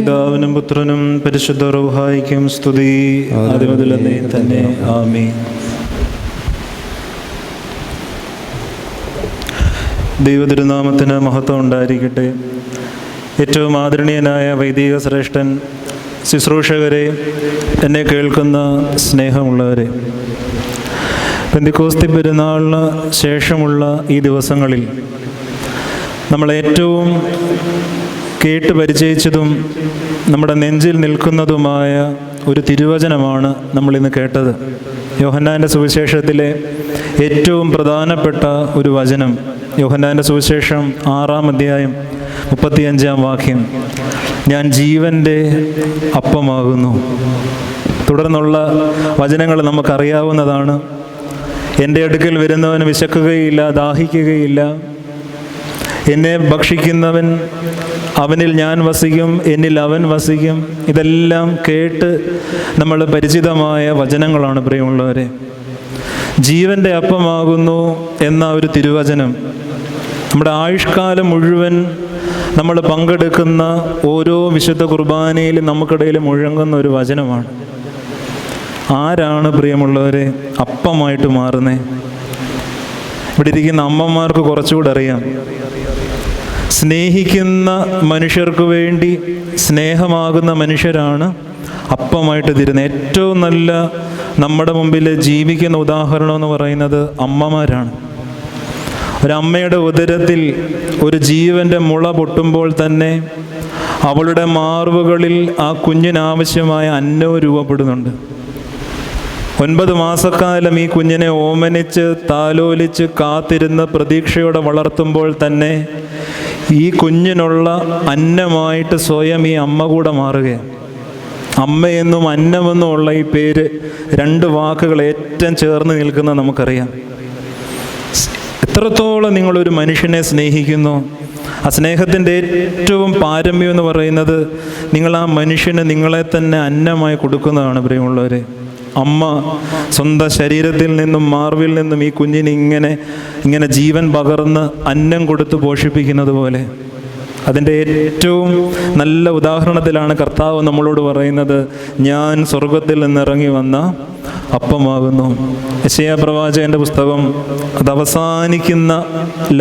പിതാവിനും പുത്രനും പരിശുദ്ധ റൂഹായിക്കും സ്തുതി, ആദിമുതലേ തന്നെ. ആമീൻ. ദൈവതിരുനാമത്തിന് മഹത്വം ഉണ്ടായിരിക്കട്ടെ. ഏറ്റവും ആദരണീയനായ വൈദിക ശ്രേഷ്ഠൻ, ശുശ്രൂഷകരെ, എന്നെ കേൾക്കുന്ന സ്നേഹമുള്ളവരെ, പെന്തിക്കോസ്തി പെരുന്നാളിന് ശേഷമുള്ള ഈ ദിവസങ്ങളിൽ നമ്മൾ ഏറ്റവും കേട്ട് പരിചയിച്ചതും നമ്മുടെ നെഞ്ചിൽ നിൽക്കുന്നതുമായ ഒരു തിരുവചനമാണ് നമ്മളിന്ന് കേട്ടത്. യോഹന്നാൻ്റെ സുവിശേഷത്തിലെ ഏറ്റവും പ്രധാനപ്പെട്ട ഒരു വചനം, യോഹന്നാൻ്റെ സുവിശേഷം 6-ാം അധ്യായം 35-ാം വാക്യം, ഞാൻ ജീവൻ്റെ അപ്പമാകുന്നു. തുടർന്നുള്ള വചനങ്ങൾ നമുക്കറിയാവുന്നതാണ്. എൻ്റെ അടുക്കൽ വരുന്നവന് വിശക്കുകയില്ല, ദാഹിക്കുകയില്ല. എന്നെ ഭക്ഷിക്കുന്നവൻ, അവനിൽ ഞാൻ വസിക്കും, എന്നിൽ അവൻ വസിക്കും. ഇതെല്ലാം കേട്ട് നമ്മൾ പരിചിതമായ വചനങ്ങളാണ് പ്രിയമുള്ളവരെ. ജീവൻ്റെ അപ്പമാകുന്നു എന്ന ഒരു തിരുവചനം നമ്മുടെ ആയുഷ്കാലം മുഴുവൻ നമ്മൾ പങ്കെടുക്കുന്ന ഓരോ വിശുദ്ധ കുർബാനയിലും നമുക്കിടയിൽ മുഴങ്ങുന്ന ഒരു വചനമാണ്. ആരാണ് പ്രിയമുള്ളവരെ അപ്പമായിട്ട് മാറുന്നേ? ഇവിടെ ഇരിക്കുന്ന അമ്മമാർക്ക് കുറച്ചുകൂടെ അറിയാം. സ്നേഹിക്കുന്ന മനുഷ്യർക്ക് വേണ്ടി സ്നേഹമാകുന്ന മനുഷ്യരാണ് അപ്പമായിട്ട് തീരുന്നത്. ഏറ്റവും നല്ല നമ്മുടെ മുമ്പിൽ ജീവിക്കുന്ന ഉദാഹരണം എന്ന് പറയുന്നത് അമ്മമാരാണ്. ഒരമ്മയുടെ ഉദരത്തിൽ ഒരു ജീവൻ്റെ മുള പൊട്ടുമ്പോൾ തന്നെ അവളുടെ മാർവുകളിൽ ആ കുഞ്ഞിനാവശ്യമായ അന്നവും രൂപപ്പെടുന്നുണ്ട്. 9 മാസക്കാലം ഈ കുഞ്ഞിനെ ഓമനിച്ച് താലോലിച്ച് കാത്തിരുന്ന് പ്രതീക്ഷയോടെ വളർത്തുമ്പോൾ തന്നെ ഈ കുഞ്ഞിനുള്ള അന്നമായിട്ട് സ്വയം ഈ അമ്മ കൂടെ മാറുകയാണ്. അമ്മയെന്നും അന്നമെന്നും ഉള്ള ഈ പേര്, 2 വാക്കുകൾ ഏറ്റവും ചേർന്ന് നിൽക്കുന്ന നമുക്കറിയാം. എത്രത്തോളം നിങ്ങളൊരു മനുഷ്യനെ സ്നേഹിക്കുന്നു, ആ സ്നേഹത്തിൻ്റെ ഏറ്റവും പാരമ്യം എന്ന് പറയുന്നത് നിങ്ങൾ ആ മനുഷ്യന് നിങ്ങളെ തന്നെ അന്നമായി കൊടുക്കുന്നതാണ് പ്രിയമുള്ളവരെ. അമ്മ സ്വന്തം ശരീരത്തിൽ നിന്നും മാർവിൽ നിന്നും ഈ കുഞ്ഞിന് ഇങ്ങനെ ജീവൻ പകർന്ന് അന്നം കൊടുത്ത് പോഷിപ്പിക്കുന്നത് പോലെ, അതിൻ്റെ ഏറ്റവും നല്ല ഉദാഹരണത്തിലാണ് കർത്താവ് നമ്മളോട് പറയുന്നത്, ഞാൻ സ്വർഗത്തിൽ നിന്നിറങ്ങി വന്ന അപ്പമാകുന്നു. യെശയ്യാ പ്രവാചകൻ്റെ പുസ്തകം അത് അവസാനിക്കുന്ന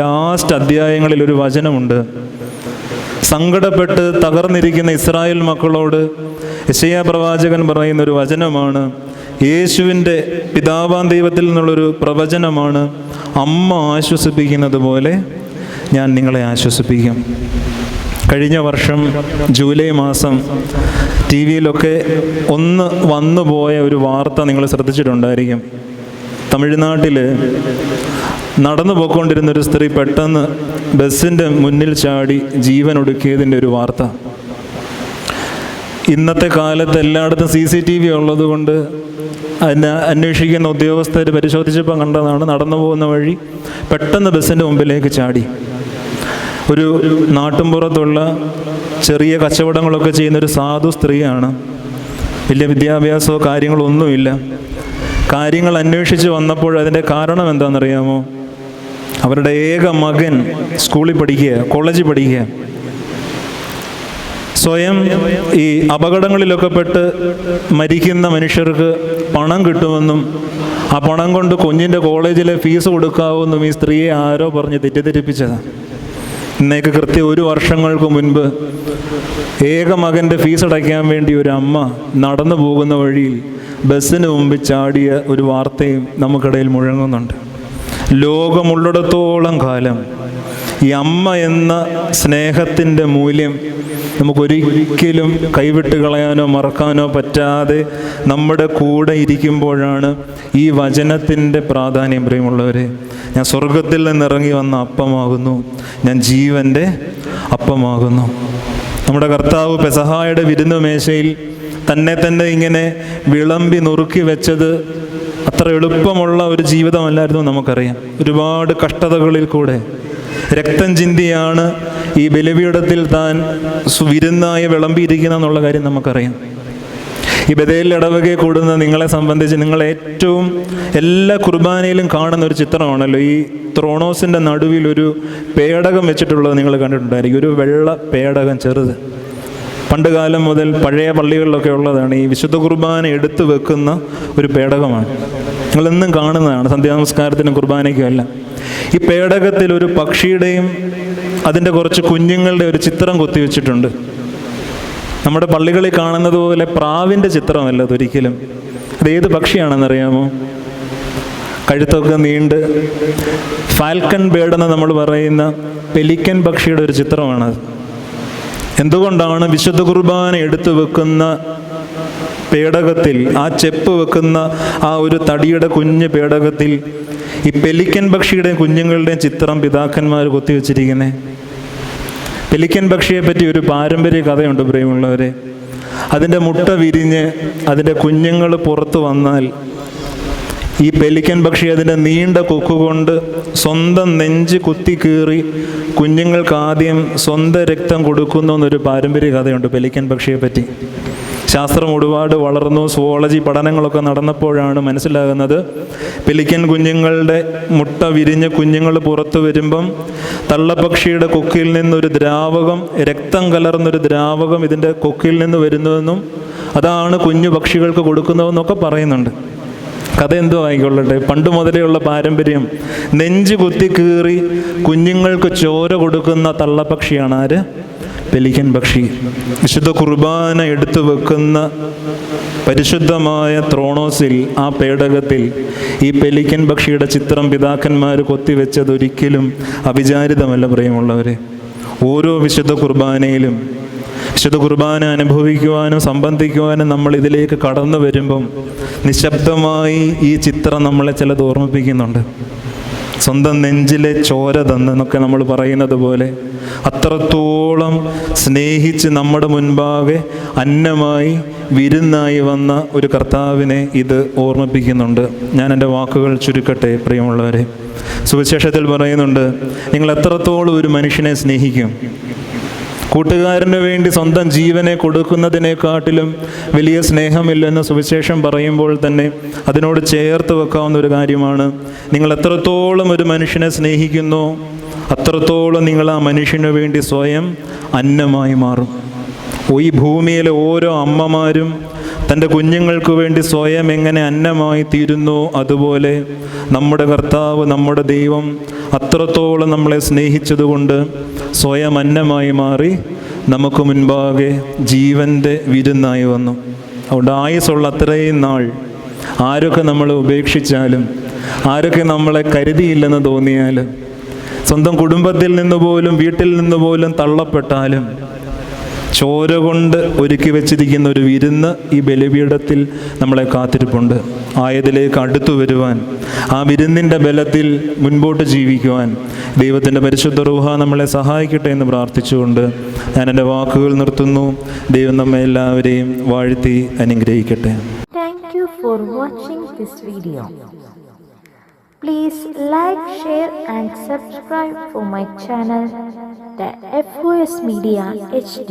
ലാസ്റ്റ് അധ്യായങ്ങളിൽ ഒരു വചനമുണ്ട്. സങ്കടപ്പെട്ട് തകർന്നിരിക്കുന്ന ഇസ്രായേൽ മക്കളോട് യെശയ്യാ പ്രവാചകൻ പറയുന്ന ഒരു വചനമാണ്. യേശുവിൻ്റെ പിതാവാം ദൈവത്തിൽ നിന്നുള്ളൊരു പ്രവചനമാണ്. അമ്മ ആശ്വസിപ്പിക്കുന്നത് പോലെ ഞാൻ നിങ്ങളെ ആശ്വസിപ്പിക്കും. കഴിഞ്ഞ വർഷം ജൂലൈ മാസം ടി വിയിലൊക്കെ ഒന്ന് വന്നുപോയ ഒരു വാർത്ത നിങ്ങൾ ശ്രദ്ധിച്ചിട്ടുണ്ടായിരിക്കും. തമിഴ്നാട്ടിൽ നടന്നു പോയിക്കൊണ്ടിരുന്നൊരു സ്ത്രീ പെട്ടെന്ന് ബസ്സിൻ്റെ മുന്നിൽ ചാടി ജീവൻ ഒടുക്കിയതിൻ്റെ ഒരു വാർത്ത. ഇന്നത്തെ കാലത്ത് എല്ലായിടത്തും CCTV ഉള്ളത് കൊണ്ട് അതിനെ അന്വേഷിക്കുന്ന ഉദ്യോഗസ്ഥർ പരിശോധിച്ചപ്പോൾ കണ്ടതാണ്. നടന്നു പോകുന്ന വഴി പെട്ടെന്ന് ബസ്സിൻ്റെ മുമ്പിലേക്ക് ചാടി. ഒരു നാട്ടുംപുറത്തുള്ള ചെറിയ കച്ചവടങ്ങളൊക്കെ ചെയ്യുന്നൊരു സാധു സ്ത്രീയാണ്. വലിയ വിദ്യാഭ്യാസമോ കാര്യങ്ങളോ ഒന്നുമില്ല. കാര്യങ്ങൾ അന്വേഷിച്ച് വന്നപ്പോൾ അതിൻ്റെ കാരണം എന്താണെന്നറിയാമോ? അവരുടെ ഏക മകൻ സ്കൂളിൽ പഠിക്കുക, കോളേജിൽ പഠിക്കുക. സ്വയം ഈ അപകടങ്ങളിലൊക്കെ പെട്ട് മരിക്കുന്ന മനുഷ്യർക്ക് പണം കിട്ടുമെന്നും ആ പണം കൊണ്ട് കുഞ്ഞിൻ്റെ കോളേജിലെ ഫീസ് കൊടുക്കാവുമെന്നും ഈ സ്ത്രീയെ ആരോ പറഞ്ഞ് തെറ്റിദ്ധരിപ്പിച്ചതാണ്. ഇന്നേക്ക് കൃത്യം 1 വർഷങ്ങൾക്ക് മുൻപ് ഏക മകൻ്റെ ഫീസ് അടയ്ക്കാൻ വേണ്ടി ഒരു അമ്മ നടന്നു പോകുന്ന വഴിയിൽ ബസ്സിന് മുമ്പിൽ ചാടിയ ഒരു വാർത്തയും നമുക്കിടയിൽ മുഴങ്ങുന്നുണ്ട്. ലോകമുള്ളിടത്തോളം കാലം ഈ അമ്മ എന്ന സ്നേഹത്തിൻ്റെ മൂല്യം നമുക്കൊരിക്കലും കൈവിട്ട് കളയാനോ മറക്കാനോ പറ്റാതെ നമ്മുടെ കൂടെ ഇരിക്കുമ്പോഴാണ് ഈ വചനത്തിൻ്റെ പ്രാധാന്യം. പ്രിയമുള്ളവരെ, ഞാൻ സ്വർഗത്തിൽ നിന്നിറങ്ങി വന്ന അപ്പമാകുന്നു, ഞാൻ ജീവൻ്റെ അപ്പമാകുന്നു. നമ്മുടെ കർത്താവ് പെസഹായുടെ വിരുന്ന് മേശയിൽ തന്നെ ഇങ്ങനെ വിളമ്പി നുറുക്കി വെച്ചത് അത്ര എളുപ്പമുള്ള ഒരു ജീവിതമല്ലായിരുന്നു നമുക്കറിയാം. ഒരുപാട് കഷ്ടതകളിൽ കൂടെ രക്തം ചിന്തിയാണ് ഈ ബലിപീഠത്തിൽ താൻ വിരുന്നായി വിളമ്പിയിരിക്കുന്ന എന്നുള്ള കാര്യം നമുക്കറിയാം. ഈ ബഥേൽ ഇടവകയിൽ കൂടുന്ന നിങ്ങളെ സംബന്ധിച്ച് നിങ്ങൾ ഏറ്റവും എല്ലാ കുർബാനയിലും കാണുന്ന ഒരു ചിത്രമാണല്ലോ ഈ ത്രോണോസിൻ്റെ നടുവിൽ ഒരു പേടകം വെച്ചിട്ടുള്ളത് നിങ്ങൾ കണ്ടിട്ടുണ്ടായിരിക്കും. ഒരു വെള്ള പേടകം, ചെറുത്. പണ്ട് കാലം മുതൽ പഴയ പള്ളികളിലൊക്കെ ഉള്ളതാണ്. ഈ വിശുദ്ധ കുർബാന എടുത്തു വെക്കുന്ന ഒരു പേടകമാണ്. നിങ്ങളെന്നും കാണുന്നതാണ്, സന്ധ്യാനമസ്കാരത്തിനും കുർബാനയ്ക്കും അല്ല. ഈ പേടകത്തിൽ ഒരു പക്ഷിയുടെയും അതിൻ്റെ കുറച്ച് കുഞ്ഞുങ്ങളുടെ ഒരു ചിത്രം കൊത്തിവെച്ചിട്ടുണ്ട്. നമ്മുടെ പള്ളികളിൽ കാണുന്നത് പോലെ പ്രാവിൻ്റെ ചിത്രമല്ല അതൊരിക്കലും. അതേത് പക്ഷിയാണെന്നറിയാമോ? കഴുത്തൊക്കെ നീണ്ട് ഫാൽക്കൺ ബേർഡ് എന്ന് നമ്മൾ പറയുന്ന പെലിക്കൻ പക്ഷിയുടെ ഒരു ചിത്രമാണത്. എന്തുകൊണ്ടാണ് വിശുദ്ധ കുർബാന എടുത്തു വെക്കുന്ന പേടകത്തിൽ, ആ ചെപ്പ് വെക്കുന്ന ആ ഒരു തടിയുടെ കുഞ്ഞ് പേടകത്തിൽ ഈ പെലിക്കൻ പക്ഷിയുടെയും കുഞ്ഞുങ്ങളുടെയും ചിത്രം പിതാക്കന്മാർ കൊത്തിവെച്ചിരിക്കുന്നത്? പെലിക്കൻ പക്ഷിയെ പറ്റി ഒരു പാരമ്പര്യ കഥയുണ്ട് പ്രിയമുള്ളവരെ. അതിൻ്റെ മുട്ട വിരിഞ്ഞ് അതിൻ്റെ കുഞ്ഞുങ്ങൾ പുറത്തു വന്നാൽ ഈ പെലിക്കൻ പക്ഷി അതിൻ്റെ നീണ്ട കൊക്കുകൊണ്ട് സ്വന്തം നെഞ്ച് കുത്തി കീറി കുഞ്ഞുങ്ങൾക്ക് ആദ്യം സ്വന്തം രക്തം കൊടുക്കുന്നു എന്നൊരു പാരമ്പര്യ കഥയുണ്ട് പെലിക്കൻ പക്ഷിയെ പറ്റി. ശാസ്ത്രം ഒരുപാട് വളർന്നു, സുവോളജി പഠനങ്ങളൊക്കെ നടന്നപ്പോഴാണ് മനസ്സിലാകുന്നത് പെലിക്കൻ കുഞ്ഞുങ്ങളുടെ മുട്ട വിരിഞ്ഞ് കുഞ്ഞുങ്ങൾ പുറത്തു വരുമ്പം തള്ളപ്പക്ഷിയുടെ കൊക്കിൽ നിന്നൊരു ദ്രാവകം, രക്തം കലർന്നൊരു ദ്രാവകം ഇതിൻ്റെ കൊക്കിൽ നിന്ന് വരുന്നതെന്നും അതാണ് കുഞ്ഞു പക്ഷികൾക്ക് കൊടുക്കുന്നതെന്നൊക്കെ പറയുന്നുണ്ട്. കഥ എന്തോ ആയിക്കൊള്ളട്ടെ, പണ്ട് മുതലേ ഉള്ള പാരമ്പര്യം. നെഞ്ച് കുത്തി കീറി കുഞ്ഞുങ്ങൾക്ക് ചോര കൊടുക്കുന്ന തള്ളപ്പക്ഷിയാണ് ആര്? പെലിക്കൻ പക്ഷി. വിശുദ്ധ കുർബാന എടുത്തു വെക്കുന്ന പരിശുദ്ധമായ ത്രോണോസിൽ, ആ പേടകത്തിൽ ഈ പെലിക്കൻ പക്ഷിയുടെ ചിത്രം പിതാക്കന്മാർ കൊത്തിവെച്ചതൊരിക്കലും അവിചാരിതമല്ല പ്രിയമുള്ളവരെ. ഓരോ വിശുദ്ധ കുർബാനയിലും വിശുദ്ധ കുർബാന അനുഭവിക്കുവാനും സംബന്ധിക്കുവാനും നമ്മൾ ഇതിലേക്ക് കടന്നു വരുമ്പം നിശബ്ദമായി ഈ ചിത്രം നമ്മളെ ചിലത് ഓർമ്മിപ്പിക്കുന്നുണ്ട്. സ്വന്തം നെഞ്ചിലെ ചോര തന്നെന്നൊക്കെ നമ്മൾ പറയുന്നത് പോലെ അത്രത്തോളം സ്നേഹിച്ച് നമ്മുടെ മുൻപാകെ അന്നമായി വിരുന്നായി വന്ന ഒരു കർത്താവിനെ ഇത് ഓർമ്മിപ്പിക്കുന്നുണ്ട്. ഞാൻ എൻ്റെ വാക്കുകൾ ചുരുക്കട്ടെ പ്രിയമുള്ളവരെ. സുവിശേഷത്തിൽ പറയുന്നുണ്ട്, നിങ്ങൾ എത്രത്തോളം ഒരു മനുഷ്യനെ സ്നേഹിക്കും. കൂട്ടുകാരന് വേണ്ടി സ്വന്തം ജീവനെ കൊടുക്കുന്നതിനെക്കാട്ടിലും വലിയ സ്നേഹമില്ലെന്ന് സുവിശേഷം പറയുമ്പോൾ തന്നെ അതിനോട് ചേർത്ത് വെക്കാവുന്ന ഒരു കാര്യമാണ്, നിങ്ങൾ എത്രത്തോളം ഒരു മനുഷ്യനെ സ്നേഹിക്കുന്നോ അത്രത്തോളം നിങ്ങൾ ആ മനുഷ്യന് വേണ്ടി സ്വയം അന്നമായി മാറും. ഈ ഭൂമിയിലെ ഓരോ അമ്മമാരും തൻ്റെ കുഞ്ഞുങ്ങൾക്ക് വേണ്ടി സ്വയം എങ്ങനെ അന്നമായി തീരുന്നു, അതുപോലെ നമ്മുടെ കർത്താവ്, നമ്മുടെ ദൈവം അത്രത്തോളം നമ്മളെ സ്നേഹിച്ചതുകൊണ്ട് സ്വയം അന്നമായി മാറി നമുക്ക് മുൻപാകെ ജീവൻ്റെ വിരുന്നായി വന്നു. അതുകൊണ്ട് ആയുസ്സുള്ള അത്രയും നാൾ ആരൊക്കെ നമ്മളെ ഉപേക്ഷിച്ചാലും, ആരൊക്കെ നമ്മളെ കരുതിയില്ലെന്ന് തോന്നിയാലും, സ്വന്തം കുടുംബത്തിൽ നിന്ന് പോലും വീട്ടിൽ നിന്ന് പോലും തള്ളപ്പെട്ടാലും, ചോര കൊണ്ട് ഒരുക്കി വെച്ചിരിക്കുന്ന ഒരു വിരുന്ന് ഈ ബലിപീഠത്തിൽ നമ്മളെ കാത്തിരിപ്പുണ്ട്. ആയതിലേക്ക് അടുത്തു വരുവാൻ, ആ വിരുന്നിൻ്റെ ബലത്തിൽ മുൻപോട്ട് ജീവിക്കുവാൻ ദൈവത്തിൻ്റെ പരിശുദ്ധ റൂഹ നമ്മളെ സഹായിക്കട്ടെ എന്ന് പ്രാർത്ഥിച്ചുകൊണ്ട് ഞാൻ എൻ്റെ വാക്കുകൾ നിർത്തുന്നു. ദൈവം നമ്മെ എല്ലാവരെയും വാഴ്ത്തി അനുഗ്രഹിക്കട്ടെ. Thank you for watching this video. Please like, share and subscribe for my channel, the FOS Media HD.